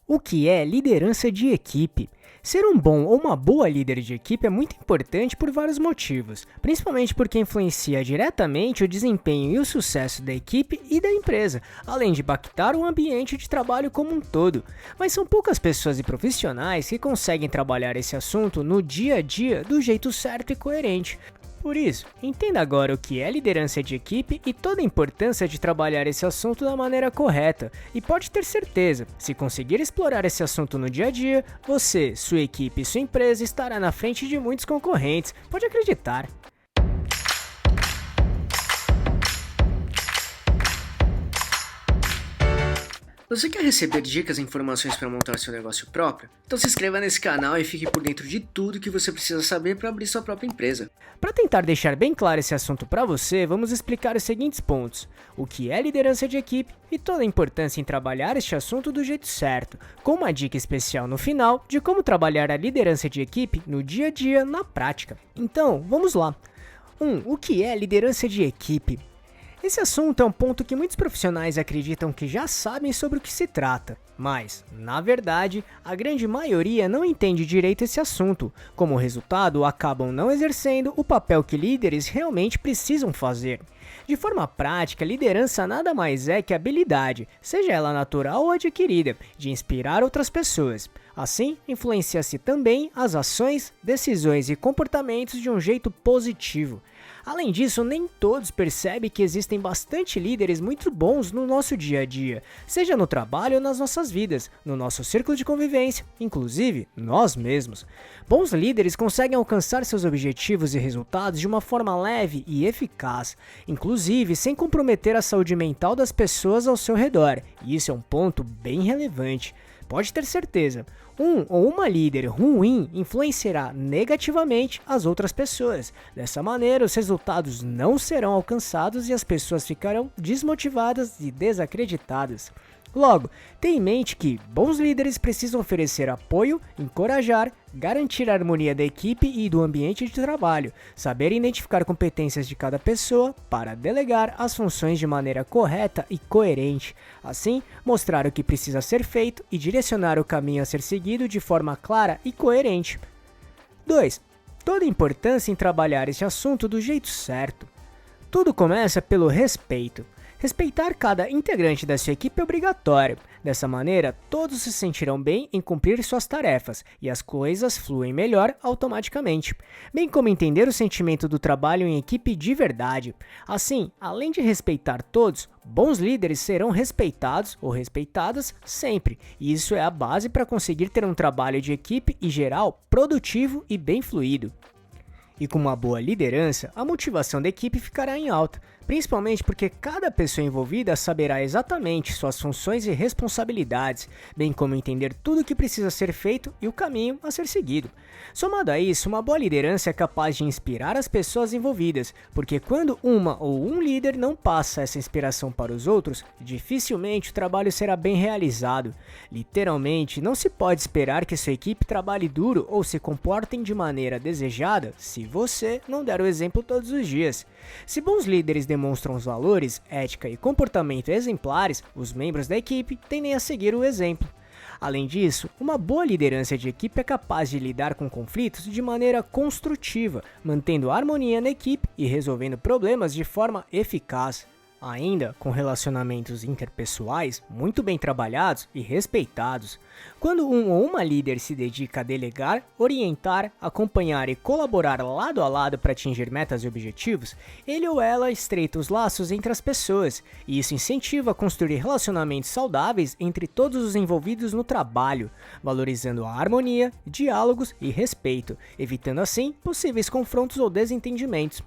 O que é liderança de equipe? Ser um bom ou uma boa líder de equipe é muito importante por vários motivos, principalmente porque influencia diretamente o desempenho e o sucesso da equipe e da empresa, além de impactar o ambiente de trabalho como um todo. Mas são poucas pessoas e profissionais que conseguem trabalhar esse assunto no dia a dia do jeito certo e coerente. Por isso, entenda agora o que é liderança de equipe e toda a importância de trabalhar esse assunto da maneira correta. E pode ter certeza, se conseguir explorar esse assunto no dia a dia, você, sua equipe e sua empresa estará na frente de muitos concorrentes. Pode acreditar. Você quer receber dicas e informações para montar seu negócio próprio? Então se inscreva nesse canal e fique por dentro de tudo que você precisa saber para abrir sua própria empresa. Para tentar deixar bem claro esse assunto para você, vamos explicar os seguintes pontos: o que é liderança de equipe e toda a importância em trabalhar este assunto do jeito certo, com uma dica especial no final de como trabalhar a liderança de equipe no dia a dia na prática. Então, vamos lá. 1. O que é liderança de equipe? Esse assunto é um ponto que muitos profissionais acreditam que já sabem sobre o que se trata, mas, na verdade, a grande maioria não entende direito esse assunto. Como resultado, acabam não exercendo o papel que líderes realmente precisam fazer. De forma prática, liderança nada mais é que a habilidade, seja ela natural ou adquirida, de inspirar outras pessoas. Assim, influencia-se também as ações, decisões e comportamentos de um jeito positivo. Além disso, nem todos percebem que existem bastante líderes muito bons no nosso dia a dia, seja no trabalho ou nas nossas vidas, no nosso círculo de convivência, inclusive nós mesmos. Bons líderes conseguem alcançar seus objetivos e resultados de uma forma leve e eficaz, inclusive sem comprometer a saúde mental das pessoas ao seu redor, e isso é um ponto bem relevante. Pode ter certeza, um ou uma líder ruim influenciará negativamente as outras pessoas. Dessa maneira, os resultados não serão alcançados e as pessoas ficarão desmotivadas e desacreditadas. Logo, tenha em mente que bons líderes precisam oferecer apoio, encorajar, garantir a harmonia da equipe e do ambiente de trabalho, saber identificar competências de cada pessoa para delegar as funções de maneira correta e coerente. Assim, mostrar o que precisa ser feito e direcionar o caminho a ser seguido de forma clara e coerente. 2. Toda a importância em trabalhar este assunto do jeito certo. Tudo começa pelo respeito. Respeitar cada integrante da sua equipe é obrigatório. Dessa maneira, todos se sentirão bem em cumprir suas tarefas e as coisas fluem melhor automaticamente, bem como entender o sentimento do trabalho em equipe de verdade. Assim, além de respeitar todos, bons líderes serão respeitados ou respeitadas sempre, e isso é a base para conseguir ter um trabalho de equipe e geral produtivo e bem fluido. E com uma boa liderança, a motivação da equipe ficará em alta, principalmente porque cada pessoa envolvida saberá exatamente suas funções e responsabilidades, bem como entender tudo o que precisa ser feito e o caminho a ser seguido. Somado a isso, uma boa liderança é capaz de inspirar as pessoas envolvidas, porque quando uma ou um líder não passa essa inspiração para os outros, dificilmente o trabalho será bem realizado. Literalmente, não se pode esperar que sua equipe trabalhe duro ou se comportem de maneira desejada se você não der o exemplo todos os dias. Se bons líderes demonstram os valores, ética e comportamento exemplares, os membros da equipe tendem a seguir o exemplo. Além disso, uma boa liderança de equipe é capaz de lidar com conflitos de maneira construtiva, mantendo a harmonia na equipe e resolvendo problemas de forma eficaz. Ainda com relacionamentos interpessoais muito bem trabalhados e respeitados. Quando um ou uma líder se dedica a delegar, orientar, acompanhar e colaborar lado a lado para atingir metas e objetivos, ele ou ela estreita os laços entre as pessoas, e isso incentiva a construir relacionamentos saudáveis entre todos os envolvidos no trabalho, valorizando a harmonia, diálogos e respeito, evitando assim possíveis confrontos ou desentendimentos.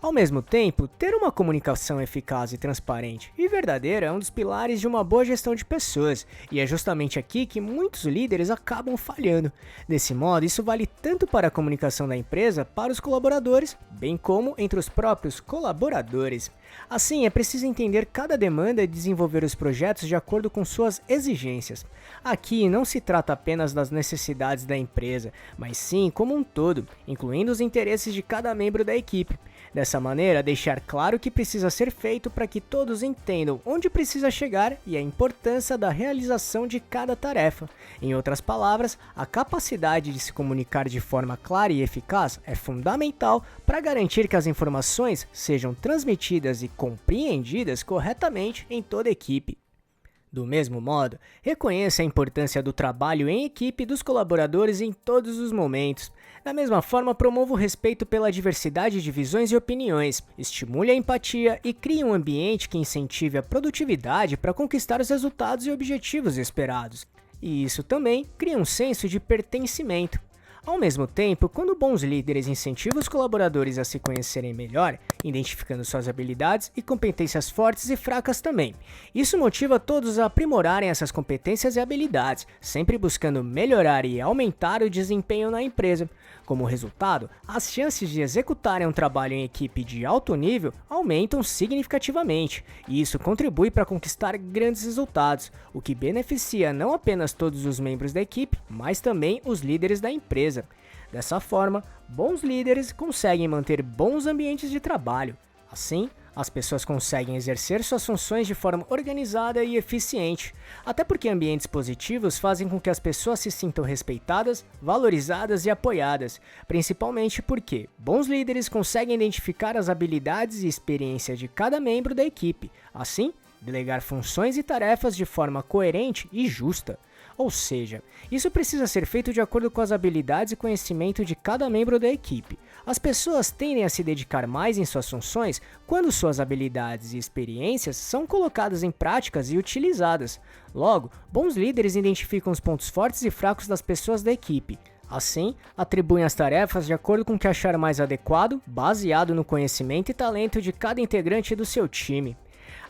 Ao mesmo tempo, ter uma comunicação eficaz e transparente e verdadeira é um dos pilares de uma boa gestão de pessoas, e é justamente aqui que muitos líderes acabam falhando. Desse modo, isso vale tanto para a comunicação da empresa para os colaboradores, bem como entre os próprios colaboradores. Assim, é preciso entender cada demanda e desenvolver os projetos de acordo com suas exigências. Aqui não se trata apenas das necessidades da empresa, mas sim como um todo, incluindo os interesses de cada membro da equipe. Dessa maneira, deixar claro o que precisa ser feito para que todos entendam onde precisa chegar e a importância da realização de cada tarefa. Em outras palavras, a capacidade de se comunicar de forma clara e eficaz é fundamental para garantir que as informações sejam transmitidas e compreendidas corretamente em toda a equipe. Do mesmo modo, reconheça a importância do trabalho em equipe dos colaboradores em todos os momentos. Da mesma forma, promova o respeito pela diversidade de visões e opiniões, estimule a empatia e crie um ambiente que incentive a produtividade para conquistar os resultados e objetivos esperados. E isso também cria um senso de pertencimento. Ao mesmo tempo, quando bons líderes incentivam os colaboradores a se conhecerem melhor, identificando suas habilidades e competências fortes e fracas também. Isso motiva todos a aprimorarem essas competências e habilidades, sempre buscando melhorar e aumentar o desempenho na empresa. Como resultado, as chances de executarem um trabalho em equipe de alto nível aumentam significativamente, e isso contribui para conquistar grandes resultados, o que beneficia não apenas todos os membros da equipe, mas também os líderes da empresa. Dessa forma, bons líderes conseguem manter bons ambientes de trabalho. Assim, as pessoas conseguem exercer suas funções de forma organizada e eficiente, até porque ambientes positivos fazem com que as pessoas se sintam respeitadas, valorizadas e apoiadas, principalmente porque bons líderes conseguem identificar as habilidades e experiências de cada membro da equipe, assim, delegar funções e tarefas de forma coerente e justa. Ou seja, isso precisa ser feito de acordo com as habilidades e conhecimento de cada membro da equipe. As pessoas tendem a se dedicar mais em suas funções quando suas habilidades e experiências são colocadas em práticas e utilizadas. Logo, bons líderes identificam os pontos fortes e fracos das pessoas da equipe. Assim, atribuem as tarefas de acordo com o que achar mais adequado, baseado no conhecimento e talento de cada integrante do seu time.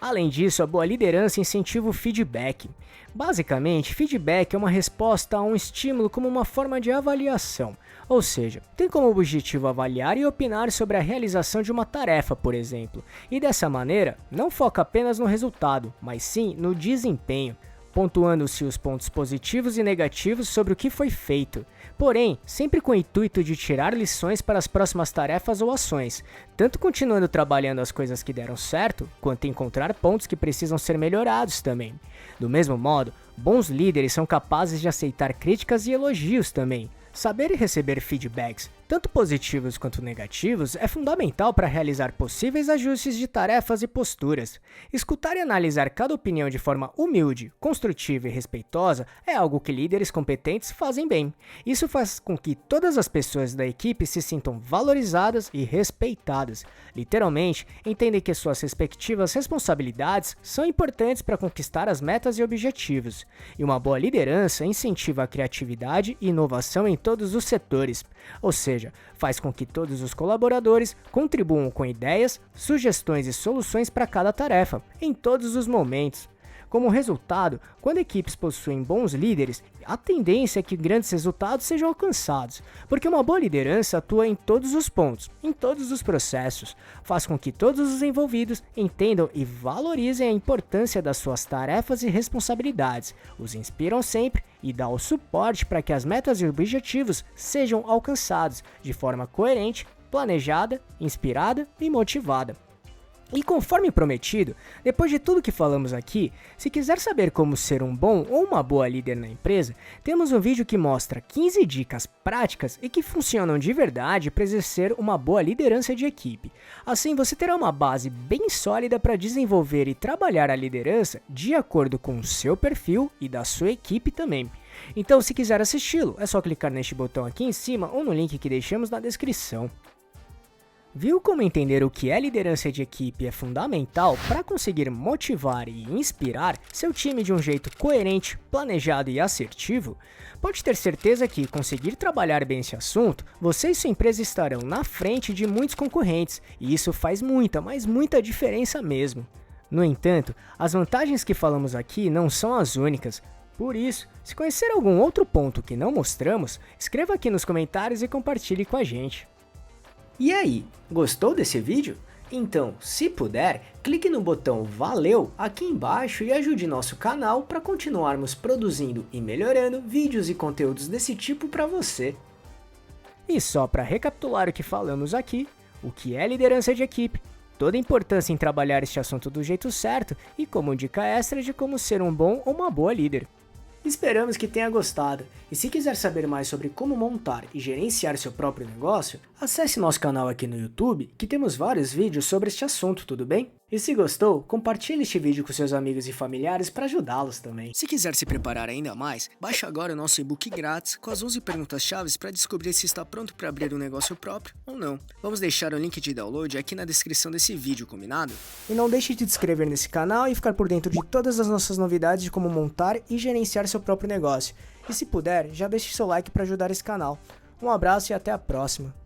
Além disso, a boa liderança incentiva o feedback. Basicamente, feedback é uma resposta a um estímulo como uma forma de avaliação, ou seja, tem como objetivo avaliar e opinar sobre a realização de uma tarefa, por exemplo, e dessa maneira não foca apenas no resultado, mas sim no desempenho, pontuando-se os pontos positivos e negativos sobre o que foi feito, porém, sempre com o intuito de tirar lições para as próximas tarefas ou ações, tanto continuando trabalhando as coisas que deram certo, quanto encontrar pontos que precisam ser melhorados também. Do mesmo modo, bons líderes são capazes de aceitar críticas e elogios também. Saber e receber feedbacks, tanto positivos quanto negativos, é fundamental para realizar possíveis ajustes de tarefas e posturas. Escutar e analisar cada opinião de forma humilde, construtiva e respeitosa é algo que líderes competentes fazem bem. Isso faz com que todas as pessoas da equipe se sintam valorizadas e respeitadas. Literalmente, entendem que suas respectivas responsabilidades são importantes para conquistar as metas e objetivos. E uma boa liderança incentiva a criatividade e inovação em todos os setores, ou seja, faz com que todos os colaboradores contribuam com ideias, sugestões e soluções para cada tarefa, em todos os momentos. Como resultado, quando equipes possuem bons líderes, a tendência é que grandes resultados sejam alcançados, porque uma boa liderança atua em todos os pontos, em todos os processos, faz com que todos os envolvidos entendam e valorizem a importância das suas tarefas e responsabilidades, os inspiram sempre e dão o suporte para que as metas e objetivos sejam alcançados de forma coerente, planejada, inspirada e motivada. E conforme prometido, depois de tudo que falamos aqui, se quiser saber como ser um bom ou uma boa líder na empresa, temos um vídeo que mostra 15 dicas práticas e que funcionam de verdade para exercer uma boa liderança de equipe. Assim, você terá uma base bem sólida para desenvolver e trabalhar a liderança de acordo com o seu perfil e da sua equipe também. Então, se quiser assisti-lo, é só clicar neste botão aqui em cima ou no link que deixamos na descrição. Viu como entender o que é liderança de equipe é fundamental para conseguir motivar e inspirar seu time de um jeito coerente, planejado e assertivo? Pode ter certeza que conseguir trabalhar bem esse assunto, você e sua empresa estarão na frente de muitos concorrentes, e isso faz muita, mas muita diferença mesmo. No entanto, as vantagens que falamos aqui não são as únicas. Por isso, se conhecer algum outro ponto que não mostramos, escreva aqui nos comentários e compartilhe com a gente. E aí, gostou desse vídeo? Então, se puder, clique no botão Valeu aqui embaixo e ajude nosso canal para continuarmos produzindo e melhorando vídeos e conteúdos desse tipo para você. E só para recapitular o que falamos aqui, o que é liderança de equipe, toda a importância em trabalhar este assunto do jeito certo e como dica extra de como ser um bom ou uma boa líder. Esperamos que tenha gostado, e se quiser saber mais sobre como montar e gerenciar seu próprio negócio, acesse nosso canal aqui no YouTube, que temos vários vídeos sobre este assunto, tudo bem? E se gostou, compartilhe este vídeo com seus amigos e familiares para ajudá-los também. Se quiser se preparar ainda mais, baixe agora o nosso e-book grátis com as 11 perguntas-chave para descobrir se está pronto para abrir um negócio próprio ou não. Vamos deixar o link de download aqui na descrição desse vídeo, combinado? E não deixe de se inscrever nesse canal e ficar por dentro de todas as nossas novidades de como montar e gerenciar seu próprio negócio. E se puder, já deixe seu like para ajudar esse canal. Um abraço e até a próxima!